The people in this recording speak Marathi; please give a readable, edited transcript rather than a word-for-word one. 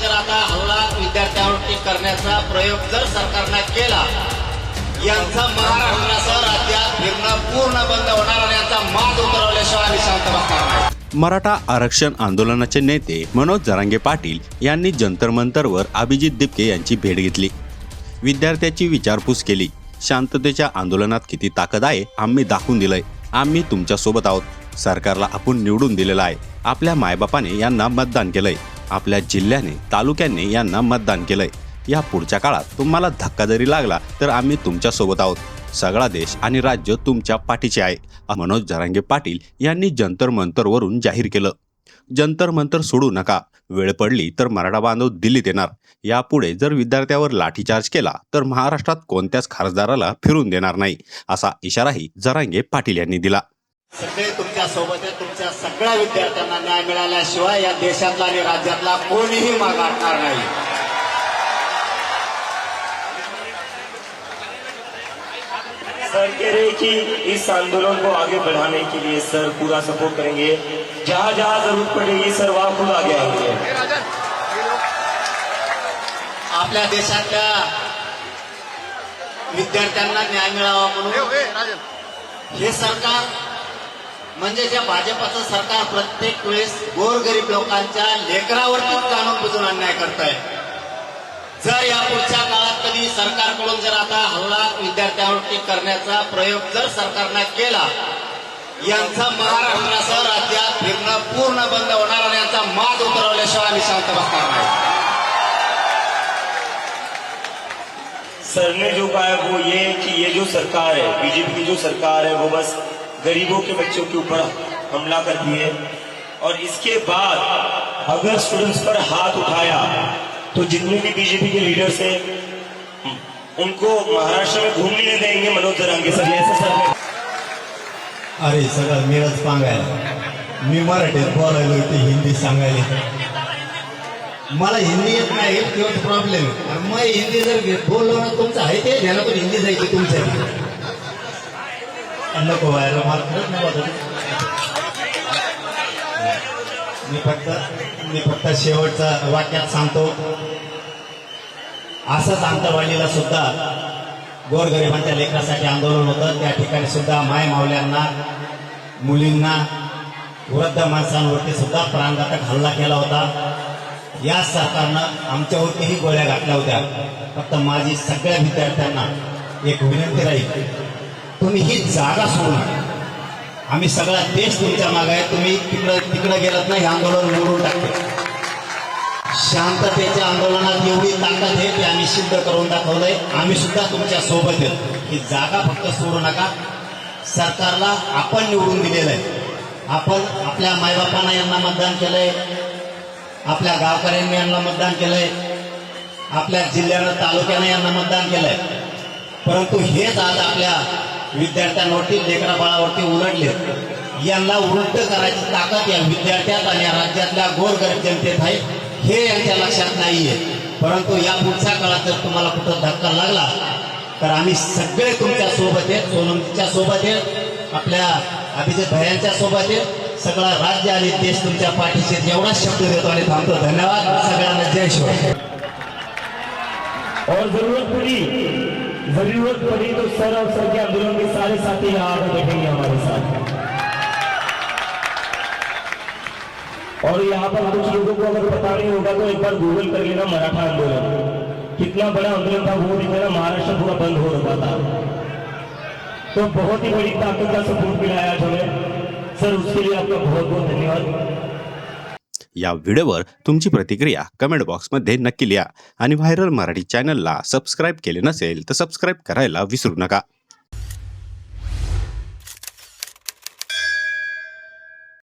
जर आता हल्ला विद्यार्थ्यांवरती करण्याचा प्रयोग जर सरकारनं केला, यांचा महाराष्ट्रासह राज्यात फिरणं पूर्ण बंद होणार आणि यांचा माज उतरवल्याशिवाय आम्ही शांत बसणार नाही. मराठा आरक्षण आंदोलनाचे नेते मनोज जरांगे पाटील यांनी जंतर मंतरवर अभिजित दिपके यांची भेट घेतली. विद्यार्थ्याची विचारपूस केली. शांततेच्या आंदोलनात किती ताकद आहे आम्ही दाखवून दिलंय. आम्ही तुमच्या सोबत आहोत. सरकारला आपण निवडून दिलेलं आहे. आपल्या मायबापाने यांना मतदान केलंय. आपल्या जिल्ह्याने तालुक्याने यांना मतदान केलंय. या पुढच्या काळात तुम्हाला धक्का जरी लागला तर आम्ही तुमच्या सोबत आहोत. सगळा देश आणि राज्य तुमच्या पाठीचे आहे, मनोज जरांगे पाटील यांनी जंतर मंतरवरून जाहीर केलं. जंतर मंतर सोडू नका. वेळ पडली तर मराठा बांधव दिल्लीत येणार. यापुढे जर विद्यार्थ्यावर लाठीचार्ज केला तर महाराष्ट्रात कोणत्याच खासदाराला फिरून देणार नाही, असा इशाराही जरांगे पाटील यांनी दिला. सगळे तुमच्या सोबत आहे. तुमच्या सगळ्या विद्यार्थ्यांना न्याय मिळाल्याशिवाय या देशातला आणि राज्यातला कोणीही मागाटणार नाही. सर कह रहे कि इस आंदोलन को आगे बढ़ाने के लिए सर पूरा सपोर्ट करेंगे. जहां जहां जरूरत पड़ेगी सर वहां खुद आगे आएंगे. आपल्या देशातल्या विद्यार्थ्यांना न्याय मिळावा म्हणून हे सरकार म्हणजे जे भाजपचं सरकार प्रत्येक वेळेस गोरगरीब लोकांच्या लेकरावरतीच जाणून बुजून अन्याय करत आहे. जर या पुढच्या काळात कधी सरकारकडून जर आता हल्ला विद्यार्थ्यांवरती करण्याचा प्रयोग जर सरकारनं केला, यांचा महाराष्ट्रासह राज्यात फिरणं पूर्ण बंद होणार आणि यांचा माज उतरवल्याशिवाय आम्ही शांत बसणार नाही. सर ने जो कहा है वो ये कि ये जो सरकार है, बीजेपी की जो सरकार है, वो बस गरीबों के बच्चों के ऊपर हमला करती है. और इसके बाद अगर स्टूडेंट्स पर हाथ उठाया तो जितने भी बीजेपी के लीडर्स हैं उनको महाराष्ट्र में घूमने नहीं देंगे मनोज जरांगे सर. ऐसा सर. अरे सगळं मीच सांगायला. मी मराठीत बोलायलो ते हिंदी सांगायला. मला हिंदी येत नाही तेव्हाच प्रॉब्लेम. मग हिंदी जर बोललो ना तुमचं आहे ते ध्यानातून हिंदी जायची तुमच्या नको व्हायला. मला खरंच नाही वाटत. मी फक्त शेवटचा वाक्यात सांगतो. असंच आंतरवाडीला सुद्धा गोरगरिबांच्या लेकरासाठी आंदोलन होतं. त्या ठिकाणी सुद्धा माय मावल्यांना, मुलींना, वृद्ध माणसांवरती सुद्धा प्राणघातक हल्ला केला होता. या सरकारनं आमच्यावरतीही गोळ्या घातल्या होत्या. फक्त माझी सगळ्या विद्यार्थ्यांना एक विनंती राहील, तुम्ही ही जागा सोडू नका. आम्ही सगळा देश तुमच्या मागे आहे. तुम्ही तिकडे गेलात नाही, हे आंदोलन मोडून टाकते. शांततेच्या आंदोलनात एवढी ताकद आहे की आम्ही सिद्ध करून दाखवलंय. आम्ही सुद्धा तुमच्या सोबत आहे. ही जागा फक्त सोडू नका. सरकारला आपण निवडून दिलेलं आहे. आपण आपल्या मायबापांना यांना मतदान केलंय, आपल्या गावकऱ्यांनी यांना मतदान केलंय, आपल्या जिल्ह्यानं तालुक्यानं यांना मतदान केलंय. परंतु हेच आज आपल्या विद्यार्थ्यांवरती, लेकरा बाळावरती उलटले. यांना उलट करायची ताकद या विद्यार्थ्यात आणि या राज्यातल्या गोरगरीब जनतेत आहे, हे यांच्या लक्षात नाहीये. परंतु या पुढच्या काळात जर तुम्हाला कुठं धक्का लागला तर आम्ही सगळे तुमच्या सोबत आहेत. सोनमच्या सोबत आहेत, आपल्या अभिजित भयांच्या सोबत आहेत. सगळा राज्य आणि देश तुमच्या पाठीशी. एवढाच शब्द देतो आणि थांबतो. धन्यवाद सगळ्यांना. जय शिवाय. और जरूरत पड़ी तो सर और सर के आंदोलन के सारे साथी यहाँ आकर बैठेंगे हमारे साथ. और यहाँ पर कुछ लोगों को अगर पता नहीं होगा तो एक बार गूगल कर लेना मराठा आंदोलन. कितना बड़ा आंदोलन था वो दिखेगा. महाराष्ट्र पूरा बंद हो रखा था. तो बहुत ही बड़ी ताकत का सपोर्ट मिला है आज हमें सर. उसके लिए आपका बहुत बहुत धन्यवाद. या व्हिडिओवर तुमची प्रतिक्रिया कमेंट बॉक्समध्ये नक्की लिहा आणि व्हायरल मराठी चॅनलला सबस्क्राईब केले नसेल तर सबस्क्राईब करायला विसरू नका.